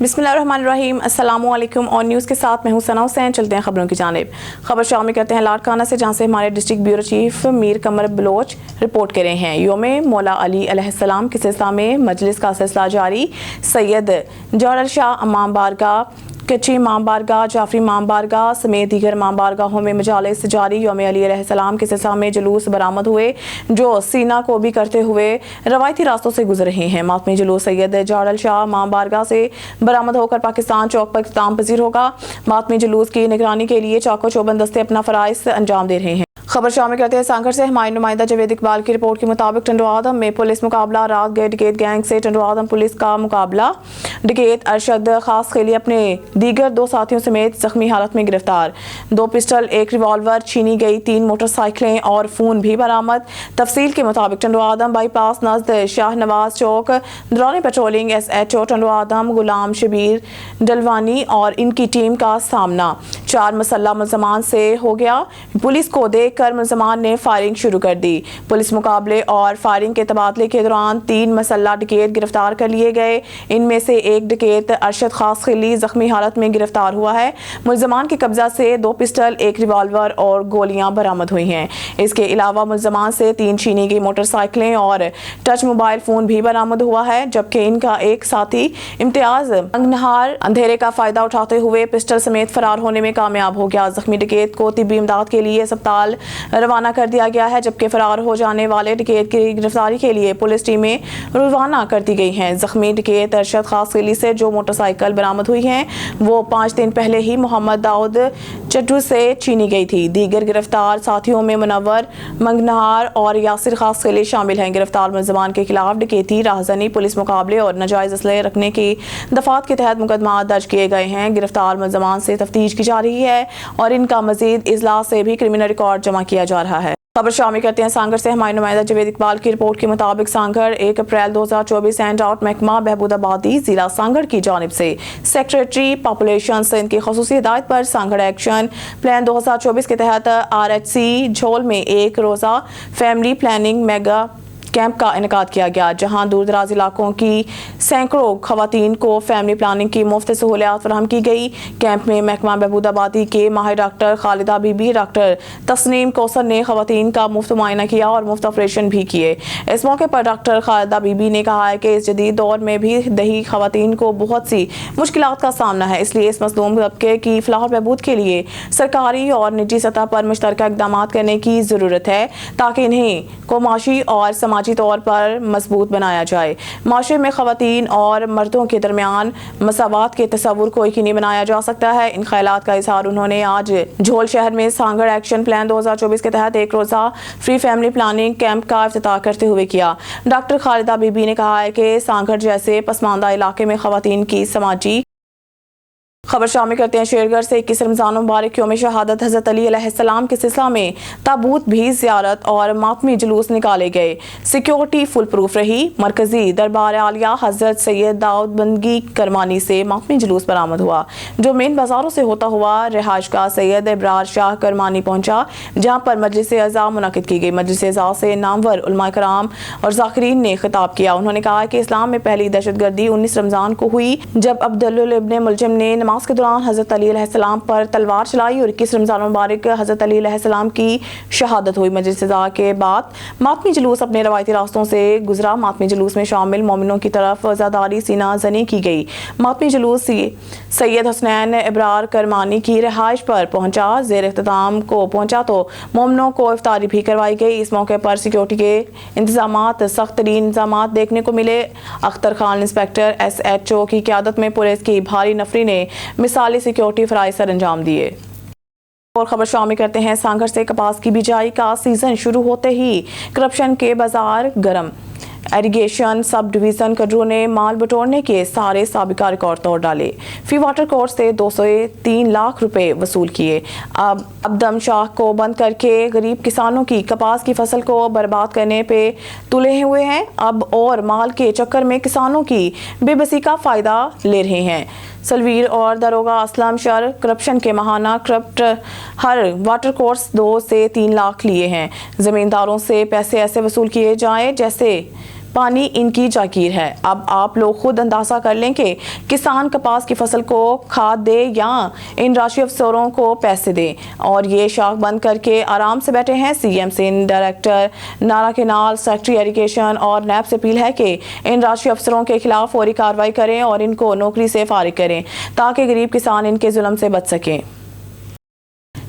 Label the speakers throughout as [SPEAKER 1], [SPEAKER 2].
[SPEAKER 1] बिस्मिल्लाहिर्रहमानिर्रहीम। अस्सलामु अलैकुम। और न्यूज़ के साथ मैं हूं सना हुसैन। चलते हैं खबरों की जानिब। खबर शामिल करते हैं लाड़काना से, जहां से हमारे डिस्ट्रिक्ट ब्यूरो चीफ मीर कमर बलोच रिपोर्ट कर रहे हैं। योम मौला अली अलैहिस्सलाम के सिलसिला में मजलिस का सिलसिला जारी। सैयद जौहर शाह इमाम बारगाह, कच्ची इमाम बारगाह, जाफरी इमाम बारगाह समेत दीगर इमाम बारगाहों में मजालिस जारी। योम अली अलैहिस्सलाम के सिलसिला में जुलूस बरामद हुए जो सीना को भी करते हुए रवायती रास्तों से गुजर रहे हैं। मातमी जुलूस सैयद जौहर शाह इमाम बारगाह से बरामद होकर पाकिस्तान चौक पर इख्तिताम पजीर होगा। मातमी जुलूस की निगरानी के लिए चाको चौबंद दस्ते अपना फराइज अंजाम दे रहे हैं। खबर शामिल करते हैं सांगड़ से। हमारे नुमाइंदा जवेद इकबाल की रिपोर्ट के मुताबिक टंडो आदम में पुलिस मुकाबला। रात गए डकैत गैंग से टंडो आदम पुलिस का मुकाबला। डकैत अरशद खास खेली अपने दीगर 2 साथियों समेत जख्मी हालत में गिरफ्तार। 2 पिस्टल, 1 रिवॉल्वर छीनी गई, 3 मोटरसाइकिलें और फोन भी बरामद। तफसील के मुताबिक टंडो आदम बाईपास नज़द शाह नवाज चौक दौरान पेट्रोलिंग SHO टंडो आदम गुलाम शबीर डलवानी और इनकी टीम का सामना 4 मसल्ला मुलजमान से हो गया। पुलिस को देखकर मुलजमान ने फायरिंग शुरू कर दी। पुलिस मुकाबले और फायरिंग के तबादले के दौरान 3 मसल्ला डकैत गिरफ्तार कर लिए गए। इनमें से एक डकैत अरशद खास खिली जख्मी हालत में गिरफ्तार हुआ है। मुलजमान के कब्जा से 2 पिस्टल, 1 रिवॉल्वर और गोलियां बरामद हुई हैं। इसके अलावा मुलजमान से 3 छीनी गई मोटरसाइकिलें और टच मोबाइल फोन भी बरामद हुआ है, जबकि इनका एक साथी इम्तियाज अंगनहार अंधेरे का फायदा उठाते हुए पिस्टल समेत फरार होने में कामयाब हो गया। जख्मी डकैत को तिब्बी इमदाद के लिए अस्पताल रवाना कर दिया गया है, जबकि फरार हो जाने वाले डकैत की गिरफ्तारी के लिए पुलिस टीमें रवाना कर दी गई हैं। जख्मी डकैत अरशद खास खिली से जो मोटरसाइकिल बरामद हुई हैं वो 5 दिन पहले ही मोहम्मद दाऊद चट्टू से छीनी गई थी। दीगर गिरफ्तार साथियों में मुनव्वर मंगनहार और यासिर खास खिली शामिल हैं। गिरफ्तार मुलजमान के खिलाफ डकैती, राहजनी, पुलिस मुकाबले और नाजायज असलहे रखने की दफात के तहत मुकदमा दर्ज किए गए हैं। गिरफ्तार मुलजमान से तफ्तीश की जा रही है और इनका मजीद इजलास से भी क्रिमिनल रिकॉर्ड जमा किया जा रहा है। खबर शामिल करते हैं सांगड़ से। हमारे नुमाइंदा जवेद इकबाल की रिपोर्ट के मुताबिक सांगड़ 1 अप्रैल 2024 हैंड आउट महकमा बहबूदाबादी जिला सांगड़ की जानिब से सेक्रेटरी पॉपुलेशन सिंध की खसूसी हिदायत पर सांगड़ एक्शन प्लान 2024 के तहत RHC झोल में 1 रोज़ा फैमिली प्लानिंग मेगा कैंप का इनेकाद किया गया, जहां दूर दराज इलाकों की सैकड़ों खवातीन को फैमिली प्लानिंग की मुफ्त सहूलियात फराहम की गई। कैंप में महकमा बहबूदाबादी के माहिर डॉक्टर खालिदा बीबी, डॉक्टर तस्नीम कौसर ने खवातीन का मुफ्त मुआयना किया और मुफ्त ऑपरेशन भी किए। इस मौके पर डॉक्टर खालिदा बीबी ने कहा है कि इस जदीद दौर में भी दही खवातीन को बहुत सी मुश्किलात का सामना है, इसलिए इस मज़लूम तबके की फलाह बहबूद के लिए सरकारी और निजी सतह पर मुश्तरका इक़दामात करने की ज़रूरत है, ताकि इन्हें कौमाशी और समाजी तौर पर मजबूत बनाया जाए। माशरे में खवातीन और मर्दों के दरमियान मसावात के तस्वुर को यकीनी बनाया जा सकता है। इन ख्यालात का इजहार उन्होंने आज झोल शहर में सांगड़ एक्शन प्लान 2024 के तहत 1 रोज़ा फ्री फैमिली प्लानिंग कैंप का इफ्तिताह करते हुए किया। डॉक्टर खालिदा बीबी ने कहा है कि सांगड़ जैसे पसमानदा इलाके में खवातीन की समाजी। खबर शामिल करते हैं शेरगढ़ से। 21 रमज़ान मुबारक यौम शहादत हज़रत अली अलैहिस्सलाम के सिलसिला में ताबूत भी ज़ियारत और मातमी जुलूस निकाले गए। सिक्योरिटी फुल प्रूफ रही। मरकजी दरबार आलिया हज़रत सैयद दाऊद बंदगी करमानी से मातमी जुलूस बरामद हुआ, जो मेन बाजारों से होता हुआ रिहाइश का सैयद इब्रार शाह करमानी पहुंचा, जहां पर मजलिस अज़ा मुनक़िद की गई। मजलिस अज़ा से नामवर उलमा कराम और ज़ाकिरीन ने खिताब किया। उन्होंने कहा कि इस्लाम में पहली दहशतगर्दी 19 रमज़ान को हुई, जब अब्दुल्लाह इब्न मुलजिम ने नमाज के दौरान हज़रत अली अलैहिस्सलाम पर तलवार चलाई और 21 रमज़ान मुबारक हज़रत अली अलैहिस्सलाम की शहादत हुई। मजलिस अज़ा के बाद मातमी जुलूस अपने रवायती रास्तों से गुजरा। मातमी जुलूस में शामिल मोमिनों की तरफ वज़ादारी सीना जनी की गई। मातमी जुलूस सैयद हुसनैन इब्रार करमानी की रिहाइश पर पहुंचा। ज़ेर इख्तिताम को पहुंचा तो मोमिनों को इफ्तारी भी करवाई गई। इस मौके पर सिक्योरिटी के इंतजामात, सख्त तरीन इंतजामात देखने को मिले। अख्तर खान इंस्पेक्टर SHO की क़यादत में पुलिस की भारी नफरी ने मिसाली सिक्योरिटी फराइज सर अंजाम दिए। और खबर शामिल करते हैं सांगड़ से। कपास की बिजाई का सीजन शुरू होते ही करप्शन के बाजार गर्म। इरिगेशन सब डिवीज़न कड्रू ने माल बटोरने के सारे साबिका रिकॉर्ड तोड़ डाले। फी वाटर कोर्ट से 2 से 3 लाख रुपए वसूल किए। अब दम शाह को बंद करके गरीब किसानों की कपास की फसल को बर्बाद करने पे तुले हुए हैं। अब और माल के चक्कर में किसानों की बेबसी का फ़ायदा ले रहे हैं। सलवीर और दरोगा असलम शर करप्शन के महाना करप्ट हर वाटर कोर्स 2 से 3 लाख लिए हैं। ज़मींदारों से पैसे ऐसे वसूल किए जाएं जैसे پانی ان کی جاگیر ہے۔ اب آپ لوگ خود اندازہ کر لیں کہ کسان کپاس کی فصل کو کھاد دے یا ان راشی افسروں کو پیسے دے، اور یہ شاخ بند کر کے آرام سے بیٹھے ہیں۔ سی ایم سندھ ڈائریکٹر نارا کینال سیکٹری ایریگیشن اور نیب سے اپیل ہے کہ ان راشی افسروں کے خلاف فوری کارروائی کریں اور ان کو نوکری سے فارغ کریں تاکہ غریب کسان ان کے ظلم سے بچ سکیں۔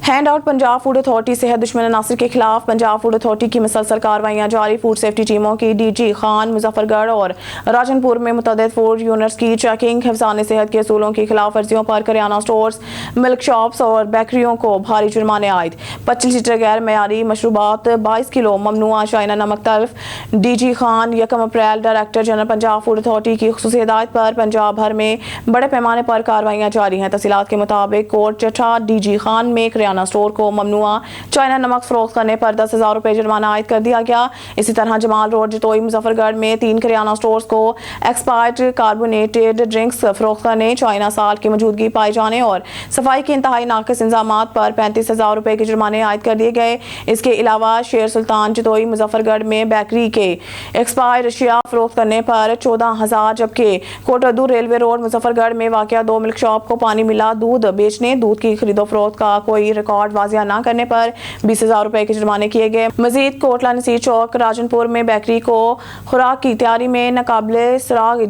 [SPEAKER 1] Hand out Punjab food authority صحت دشمن عناصر کے خلاف پنجاب فوڈ اتھارٹی کی مسلسل کارروائیاں جاری۔ فوڈ سیفٹی ٹیموں کی ڈی جی خان، مظفر گڑھ اور راجن پور میں متعدد فوڈ یونٹس کی چیکنگ، حفظان صحت کے اصولوں کی خلاف ورزیوں پر کریانہ سٹورز، ملک شاپس اور بیکریوں کو بھاری جرمانے عائد۔ 25 لیٹر غیر معیاری مشروبات، 22 کلو ممنوعہ چائنا نمک تلف۔ D G Khan 1 April director general Punjab food authority کی خصوصی ہدایت پر پنجاب بھر میں بڑے پیمانے پر کارروائیاں جاری ہیں۔ تفصیلات کے مطابق کوٹ چٹھا ڈی جی خان میں کریانہ سٹور کو ممنوعہ چائنا نمک فروخت کرنے پر 10,000 روپے جرمانہ عائد کر دیا گیا۔ اسی طرح جمال روڈ جتوئی مظفر گڑھ میں 3 کریانہ سٹورز کو ایکسپائرڈ کاربونیٹڈ ڈرنکس فروخت کرنے، چائنا سالٹ کی موجودگی پائے جانے اور صفائی کے انتہائی ناقص انضامات پر 35,000 روپے کے جرمانے عائد کر دیے گئے۔ اس کے علاوہ شیر سلطان جتوئی مظفر گڑھ میں بیکری کے ایکسپائرڈ اشیاء فروخت کرنے پر 14,000، جبکہ کوٹردو ریلوے روڈ مظفر گڑھ میں واقع 2 ملک شاپ کو پانی ملا دودھ بیچنے، دودھ کی خرید و فروخت کا کوئی ریکارڈ واضح نہ کرنے پر 20,000 روپے کے جرمانے کیے گئے۔ مزید کوٹلہ نصیر چوک راجن پور میں بیکری کو خوراک کی تیاری میں ناقابل سراغ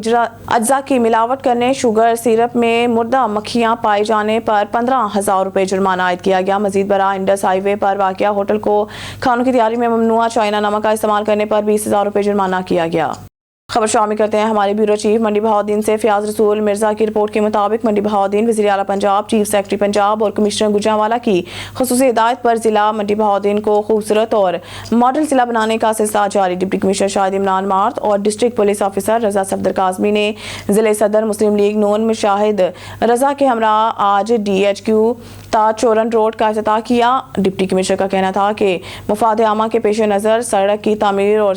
[SPEAKER 1] اجزاء کی ملاوٹ کرنے، شوگر سیرپ میں مردہ مکھیاں پائے جانے پر 15,000 روپے جرمانہ عائد کیا گیا۔ مزید برآں انڈس ہائی وے پر واقع ہوٹل کو کھانوں کی تیاری میں ممنوعہ چائنا نمک کا استعمال کرنے پر 20,000 روپے جرمانہ کیا گیا۔ خبر شامل کرتے ہیں ہمارے بیورو چیف منڈی بہاؤالدین سے۔ فیاض رسول مرزا کی رپورٹ کے مطابق منڈی بہاؤالدین وزیر اعلیٰ پنجاب، چیف سیکرٹری پنجاب اور کمشنر گوجرانوالہ کی خصوصی ہدایت پر ضلع منڈی بہاؤالدین کو خوبصورت اور ماڈل ضلع بنانے کا سلسلہ جاری۔ ڈپٹی کمشنر شاہد عمران مارت اور ڈسٹرکٹ پولیس آفیسر رضا صفدر کاظمی نے ضلع صدر مسلم لیگ نون شاہد رضا کے ہمراہ آج DHQ تا چورن روڈ کا افتتاح کیا۔ ڈپٹی کمشنر کا کہنا تھا کہ مفاد عامہ کے پیش نظر سڑک کی تعمیر اور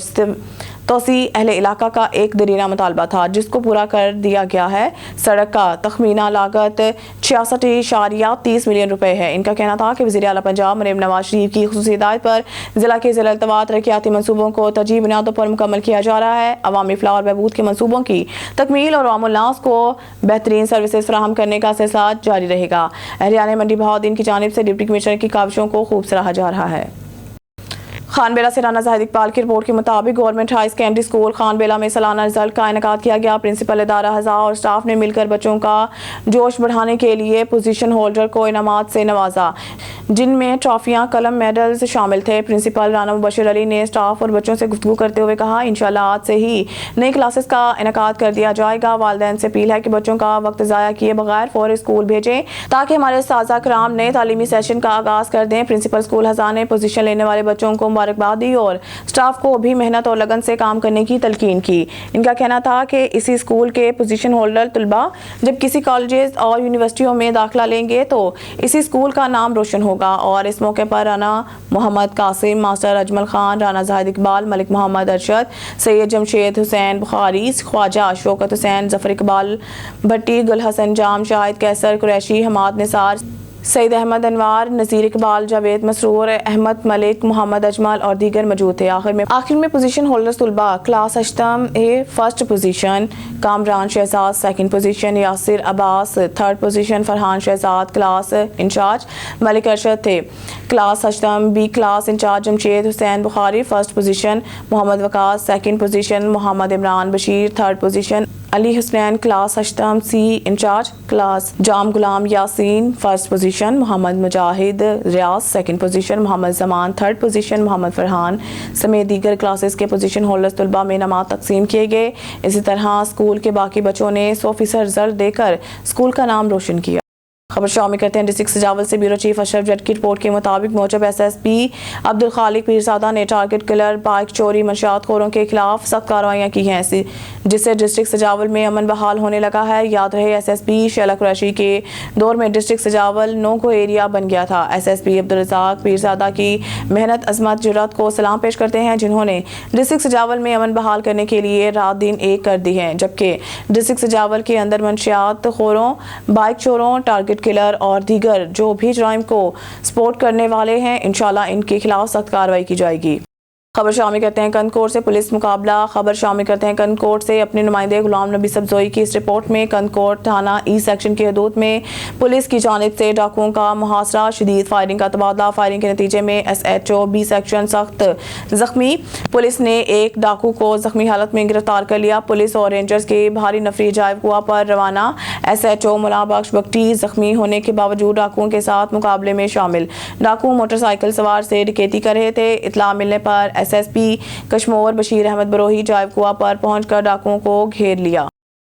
[SPEAKER 1] توسیع اہل علاقہ کا ایک دیرینہ مطالبہ تھا، جس کو پورا کر دیا گیا ہے۔ سڑک کا تخمینہ لاگت 66.30 ملین روپے ہے۔ ان کا کہنا تھا کہ وزیر اعلیٰ پنجاب مریم نواز شریف کی خصوصی ہدایت پر ضلع کے ضلع التواء ترقیاتی منصوبوں کو ترجیحی بنیادوں پر مکمل کیا جا رہا ہے۔ عوامی فلاح اور بہبود کے منصوبوں کی تکمیل اور عوام الناس کو بہترین سروسز فراہم کرنے کا سلسلہ جاری رہے گا۔ اہلیان منڈی بہاؤالدین کی جانب سے ڈپٹی کمشنر کی کاوشوں کو خوب سراہا جا رہا ہے۔ خان بیلہ سے رانا زاہد اقبال کی رپورٹ کے مطابق government high secondary school Khan Bela میں سالانہ رزلٹ کا انعقاد کیا گیا۔ پرنسپل ادارہ اعضاء اور اسٹاف نے مل کر بچوں کا جوش بڑھانے کے لیے پوزیشن ہولڈر کو انعامات سے نوازا، جن میں ٹرافیاں، قلم، میڈلز شامل تھے۔ پرنسپل رانا مبشر علی نے اسٹاف اور بچوں سے گفتگو کرتے ہوئے کہا، انشاءاللہ آج سے ہی نئی کلاسز کا انعقاد کر دیا جائے گا۔ والدین سے اپیل ہے کہ بچوں کا وقت ضائع کیے بغیر فوری اسکول بھیجیں تاکہ ہمارے اساتذہ کرام نئے تعلیمی سیشن کا آغاز کر دیں۔ پرنسپل اسکول ہزار نے پوزیشن لینے والے بچوں کو مبارکباد دی اور اسٹاف کو بھی محنت اور لگن سے کام کرنے کی تلقین کی۔ ان کا کہنا تھا کہ اسی اسکول کے پوزیشن ہولڈر طلباء جب کسی کالجز اور یونیورسٹیوں میں داخلہ لیں گے تو اسی اسکول کا نام روشن ہوگا۔ اور اس موقع پر رانا محمد قاسم، ماسٹر اجمل خان، رانا زاہد اقبال، ملک محمد ارشد، سید جمشید حسین بخاری، خواجہ شوکت حسین، ظفر اقبال بھٹی، گل حسن جام، شاہد کیسر قریشی، حماد نثار، سعید احمد انوار، نذیر اقبال، جاوید مسرور، احمد ملک، محمد اجمل اور دیگر موجود تھے۔ آخر میں پوزیشن ہولڈرز طلباء class 8 A first position, Kamran Shehzad second position, Yasir Abbas third position, Farhan Shehzad class incharge, Malik Arshad تھے class 8 B class incharge, Jamshed Hussain Bukhari first position, Muhammad Waqas second position, Muhammad Imran Bashir third position, Ali Hasnain class 8 C incharge, class Jam Ghulam Yasin first position, Muhammad Mujahid Riaz second position, Muhammad Zaman third position, محمد فرحان سمیت دیگر classes کے position holders طلباء میں انعامات تقسیم کیے گئے۔ اسی طرح اسکول کے باقی بچوں نے 100% رزلٹ دے کر اسکول کا نام روشن کیا۔ خبر شامل کرتے ہیں ڈسٹرکٹ سجاول سے۔ بیورو چیف اشرف جٹ کی رپورٹ کے مطابق موجب SSP عبدالخالق پیرزادہ نے ٹارگٹ کلر، بائک چوری، منشیات خوروں کے خلاف سخت کارروائیاں کی ہیں، جس سے ڈسٹرکٹ سجاول میں امن بحال ہونے لگا ہے۔ یاد رہے SSP شیلا قریشی کے دور میں ڈسٹرکٹ سجاول نو گو ایریا بن گیا تھا۔ SSP عبدالرزاق پیرزادہ کی محنت، عظمت، جرأت کو سلام پیش کرتے ہیں، جنہوں نے ڈسٹرکٹ سجاول میں امن بحال کرنے کے لیے رات دن ایک کر دی ہے، جبکہ ڈسٹرکٹ سجاول کے اندر منشیات خوروں، بائک چوروں، ٹارگٹ کلر اور دیگر جو بھی جرائم کو سپورٹ کرنے والے ہیں، انشاءاللہ ان کے خلاف سخت کارروائی کی جائے گی۔ खबर शामिल करते हैं कंदकोट से पुलिस मुकाबला। खबर शामिल करते हैं कंदकोट से अपने नुमाइंदे गुलाम नबी सब्जोई की इस रिपोर्ट में कंदकोट थाना ई सेक्शन की हदूद में पुलिस की जानिब से डाकुओं का मुहासरा, शदीद फायरिंग का तबादला। फायरिंग के नतीजे में SHO बी सेक्शन सख्त जख्मी। पुलिस ने एक डाकू को जख्मी हालत में गिरफ्तार कर लिया। पुलिस और रेंजर्स के भारी नफरी जायबकुआ पर रवाना। SHO मुला बख्श बख्टी जख्मी होने के बावजूद डाकुओं के साथ मुकाबले में शामिल। डाकू मोटरसाइकिल सवार से डकैती कर रहे थे। इतला मिलने पर SSP कश्मोर बशीर अहमद बरोही जायबकुआ पर पहुंचकर डाकुओं को घेर लिया।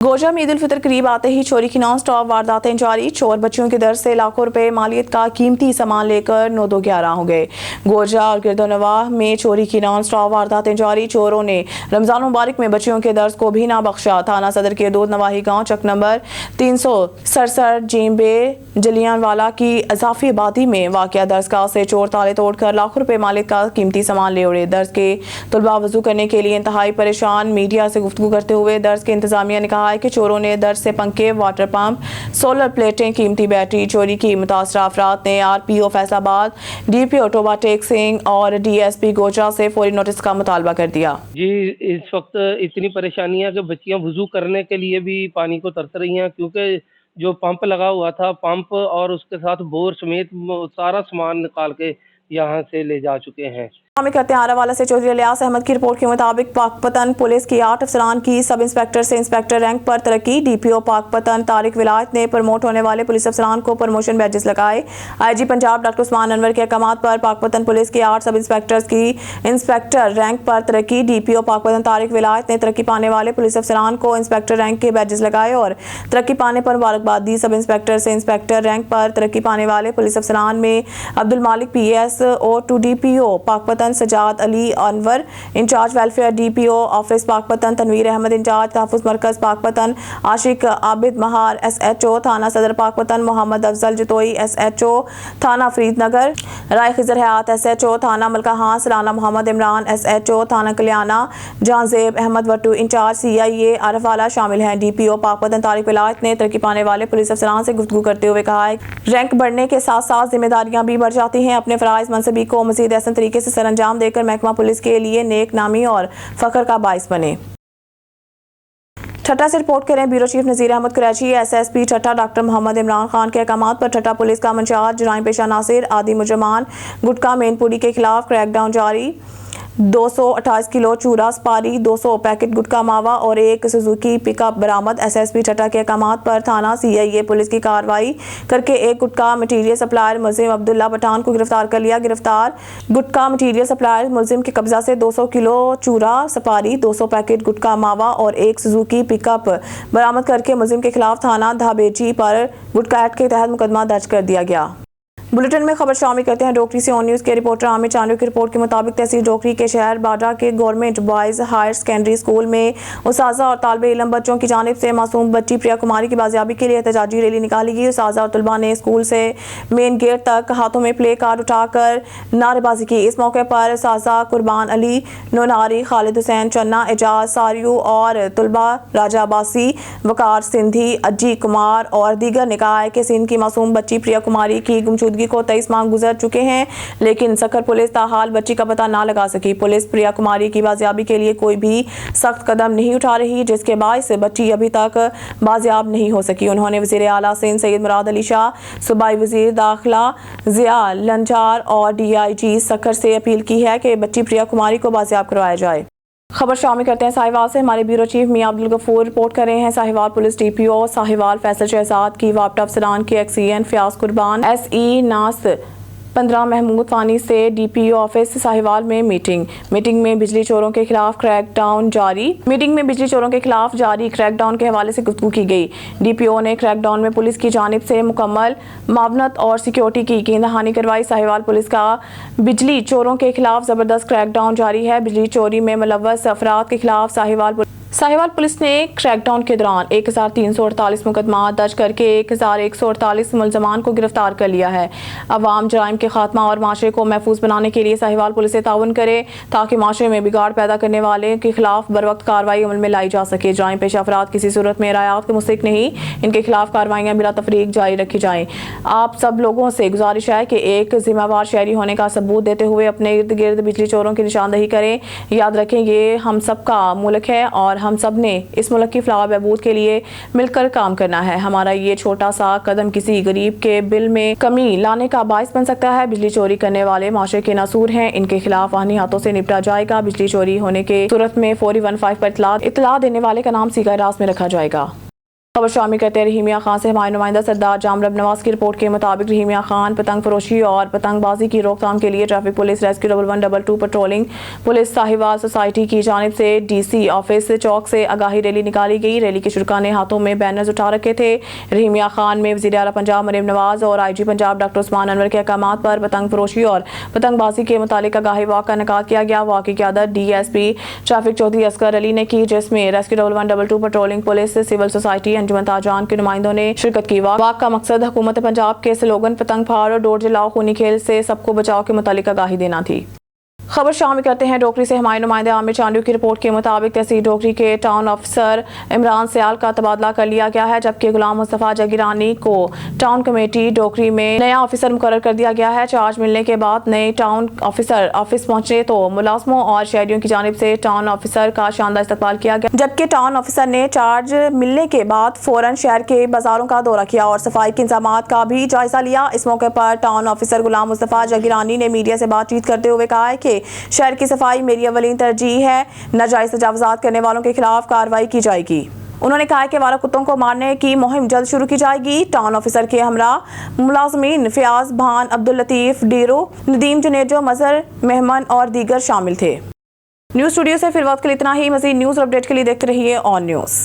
[SPEAKER 1] गोजा में ईद उल फितर करीब आते ही चोरी की नॉन स्टॉप वारदातें जारी। चोर बच्चियों की दर से लाखों रुपए मालियत का कीमती सामान लेकर 9-2-11 हो गए। गोजा और गिरदोनवाह में चोरी की नॉन स्टॉप वारदातें जारी। चोरों ने रमजान मुबारक में बच्चियों के दर्स को भी ना बख्शा। थाना सदर के दूध नवाही गांव चक नंबर 367 जेम्बे जलियांवाला की इजाफी आबादी में वाक़या दर्स गाह से चोर ताले तोड़कर लाखों रुपए मालियत का कीमती सामान ले उड़े। दर्स के तुलबा वजू करने के लिए इंतहाई परेशान। मीडिया से गुफ्तगू करते हुए दर्स के इंतजामिया ने कहा कि चोरों ने दर्ज से पंखे, वाटर पंप, सोलर प्लेटें, कीमती बैटरी चोरी की। मुतासरा अफराद ने RPO फैसलाबाद, DPO टोबा टेक सिंह और DSP गोजा से फौरी नोटिस का मुतालबा कर दिया।
[SPEAKER 2] जी, इस वक्त इतनी परेशानियां कि बच्चियां वुजू करने के लिए भी पानी को तरस रही हैं, क्योंकि जो पंप लगा हुआ था, पंप और उसके साथ बोर समेत सारा सामान निकाल के यहाँ से ले जा चुके हैं।
[SPEAKER 1] शामिल करते हैं आरावाला से चौधरी इलियास अहमद की रिपोर्ट के मुताबिक पाकपतन पुलिस की 8 अफसरान की सब इंस्पेक्टर से इंस्पेक्टर रैंक पर तरक्की। DPO पाकपतन तारिक विलायत ने प्रमोट होने वाले पुलिस अफसरान को प्रमोशन बैजेस लगाए। IG पंजाब डॉक्टर उस्मान अनवर के अहकाम पर पाकपतन पुलिस की 8 सब इंस्पेक्टर्स की इंस्पेक्टर रैंक पर तरक्की। DPO पाकपतन तारिक विलायत ने तरक्की पाने वाले पुलिस अफसरान को इंस्पेक्टर रैंक के बैजेस लगाए और तरक्की पाने पर मुबारकबाद दी। सब इंस्पेक्टर से इंस्पेक्टर रैंक पर तरक्की पाने वाले पुलिस अफसरान में Abdul Malik PSO to DPO Pakpattan Sajjad Ali Anwar incharge welfare DPO office Pakpattan, Tanveer Ahmed incharge तहफ़्फ़ुज़ मरकज पाकपतन, आशिक आबिद महार SHO थाना सदर पाकपतन, मोहम्मद अफजल जतोई SHO थाना फरीदनगर, राय खिजर हयात SHO थाना मलकाहां, सलाना मोहम्मद इमरान SHO थाना कल्याणा, जहांजेब अहमद वट्टू इंचार्ज CIA आरफवाला शामिल हैं। DPO पाकपतन तारिक विलायत ने तरक्की पाने वाले पुलिस अफसरान से गुफ्तगू करते हुए कहा है, रैंक बढ़ने के साथ साथ जिम्मेदारियां भी बढ़ जाती हैं। अपने फराइज मनसबी को मजीद एहसन तरीके से सर अंजाम देकर महकमा पुलिस के लिए नेक नामी और फख्र का बाइस बने। ठट्टा से रिपोर्ट करें ब्यूरो चीफ नज़ीर अहमद कुरैशी। SSP ठट्टा डॉक्टर मोहम्मद इमरान खान के अहकाम पर ठट्टा पुलिस का मंचार्ज जराइम पेशा नासिर आदि मुजरमान गुटका मेनपुरी के खिलाफ क्रैकडाउन जारी। 228 किलो चूरा सपारी, 200 पैकेट गुटका मावा और एक सुजुकी पिकअप बरामद। SSP ठट्टा के अहकाम पर थाना CIA पुलिस की कार्रवाई करके एक गुटका मटीरियल सप्लायर मुलजिम अब्दुल्ला पठान को गिरफ्तार कर लिया। गिरफ्तार गुटका मटीरियल सप्लायर मुलजिम के कब्जा से 200 किलो चूरा सपारी, 200 पैकेट गुटका मावा और एक सुजुकी पिकअप बरामद करके मुलजिम के खिलाफ थाना धाबेची पर गुटका एक्ट के तहत मुकदमा दर्ज कर दिया गया। बुलेटिन में खबर शामिल करते हैं डोकरी से। ऑन न्यूज़ के रिपोर्टर आमिर चांदू की रिपोर्ट के मुताबिक तहसील डोकरी के शहर बाडा के government boys higher secondary school में उस्ताज़ा और तालिब इल्म बच्चों की जानिब से मासूम बच्ची प्रिया कुमारी की बाजियाबी के लिए एहतजाजी रैली निकाली गई। उस्ताज़ा और तलबा ने स्कूल से मेन गेट तक हाथों में प्ले कार्ड उठाकर नारेबाजी की। इस मौके पर उस्ताज़ा कुर्बान अली नोनारी, खालिद हुसैन चन्ना, एजाज सारियू और तलबा राजा अब्बासी, वकार सिंधी, अज्जी कुमार और दीगर ने कहा है कि सिंध की मासूम बच्ची प्रिया कुमारी की गुमशुदगी को 23 माह गुजर चुके हैं, लेकिन सखर पुलिस ताहाल बच्ची का पता ना लगा सकी। पुलिस प्रिया कुमारी की बाजियाबी के लिए कोई भी सख्त कदम नहीं उठा रही, जिसके बायस बच्ची अभी तक बाजियाब नहीं हो सकी। उन्होंने वज़ीर आला सिंध सैयद मुराद अली शाह, सूबाई वज़ीर दाखिला ज़िया लंचार और DIG सखर से अपील की है कि बच्ची प्रिया कुमारी को बाजियाब करवाया जाए। खबर शामिल करते हैं साहिवाल से। हमारे ब्यूरो चीफ मियां अब्दुल गफूर रिपोर्ट कर रहे हैं। साहिवाल पुलिस DPO साहिवाल फैसल शहजाद की वापटा अफसरान के एक्सीएन फयाज कुर्बान SE नास 15 महमूद फानी से DPO ऑफिस साहिवाल में मीटिंग में बिजली चोरों के खिलाफ क्रैकडाउन जारी क्रैकडाउन के हवाले से गुफ्तगू की गई। DPO ने क्रैकडाउन में पुलिस की जानिब से मुकम्मल मावनत और सिक्योरिटी की गेंदहानी करवाई। साहिवाल पुलिस का बिजली चोरों के खिलाफ जबरदस्त क्रैकडाउन जारी है। बिजली चोरी में मुलव्वस अफराद के खिलाफ साहिवाल साहिवाल पुलिस ने क्रैकडाउन के दौरान 1348 मुकदमा दर्ज करके 1148 मुलजमान को गिरफ्तार कर लिया है। अवाम जराइम के खात्मा और माशरे को महफूज बनाने के लिए साहिवाल पुलिस से ताउन करे ताकि माशरे में बिगाड़ पैदा करने वाले के खिलाफ बरवक्त कार्रवाई अमल में लाई जा सके। जराइम पेशा अफराद किसी सूरत में रायात के मुस्तहिक नहीं, इनके खिलाफ कार्रवाइयाँ बिला तफरीक जारी रखी जाएँ। आप सब लोगों से गुजारिश है कि एक जिम्मेवार शहरी होने का सबूत देते हुए अपने इर्द गिर्द बिजली चोरों की निशानदही करें। याद रखें ये हम सब का मुल्क है और हम सब ने इस मुल्क की फलाह बहबूद के लिए मिलकर काम करना है। हमारा ये छोटा सा कदम किसी गरीब के बिल में कमी लाने का बायस बन सकता है। बिजली चोरी करने वाले माशरे के नासूर हैं, इनके खिलाफ आहिनी हाथों से निपटा जाएगा। बिजली चोरी होने के सूरत में फौरी 15 पर इतला देने वाले का नाम सीगा रास में रखा जाएगा। खबर शामिल करते हैं रहीमिया खान से हमारे नुमाइंदा सरदार जामरब नवाज की रिपोर्ट के मुताबिक रहीमिया खान पतंग फरोशी और पतंगबाजी की रोकथाम के लिए traffic police rescue 1122 patrolling police Sahiwal society की जानिब से DC ऑफिस चौक से आगाही रैली निकाली गई। रैली के शुरका ने हाथों में बैनर्स उठा रखे थे। रहीमिया खान में वज़ीर आला पंजाब मरीम नवाज और IG पंजाब डॉक्टर उस्मान अनवर के अहकामात पर पतंग फरोशी और पतंगबाजी के मुतालिक आगाही वॉक का इनेकाद किया गया। वॉक की क़यादत DSP ट्रैफिक चौधरी असगर अली ने की, जिसमें rescue 1122 patrolling police civil society Anjuman Tajiran के नुमाइंदों ने शिरकत की। वाक का मकसद हुकूमत पंजाब के स्लोगन पतंग फाड़ और डोर जलाओ खूनी खेल से सबको बचाओ के मुतालिक आगाही देना थी। खबर शामिल करते हैं डोगरी से हमारे नुमाइंदे आमिर चांडू की रिपोर्ट के मुताबिक तहसील डोगरी के टाउन ऑफिसर इमरान सियाल का तबादला कर लिया गया है, जबकि गुलाम मुस्तफ़ा जगीरानी को टाउन कमेटी डोगरी में नया ऑफिसर मुकर्रर कर दिया गया है। चार्ज मिलने के बाद नए टाउन ऑफिसर ऑफिस पहुंचे तो मुलाजमों और शहरियों की जानिब से टाउन ऑफिसर का शानदार इस्तकबाल किया गया, जबकि टाउन ऑफिसर ने चार्ज मिलने के बाद फौरन शहर के बाजारों का दौरा किया और सफाई के इंतजामात का भी जायजा लिया। इस मौके पर टाउन ऑफिसर गुलाम मुस्तफ़ा जगीरानी ने मीडिया से बातचीत करते हुए कहा है कि शहर की सफाई मेरी अवलीन तरजीह है, नाजायज तजावुज़ात करने वालों के खिलाफ कार्रवाई की जाएगी। उन्होंने कहा कि आवारा कुत्तों को मारने की मुहिम जल्द शुरू की जाएगी। टाउन ऑफिसर के हमरा मुलाजमीन फयाज भान, अब्दुल लतीफ डीरो, नदीम जुनेजो, मजहर मेहमान और दीगर शामिल थे। न्यूज़ स्टूडियो से फिर वक्त के लिए इतना ही। मज़ीद न्यूज़ अपडेट के लिए देखते रहिए ऑन न्यूज़।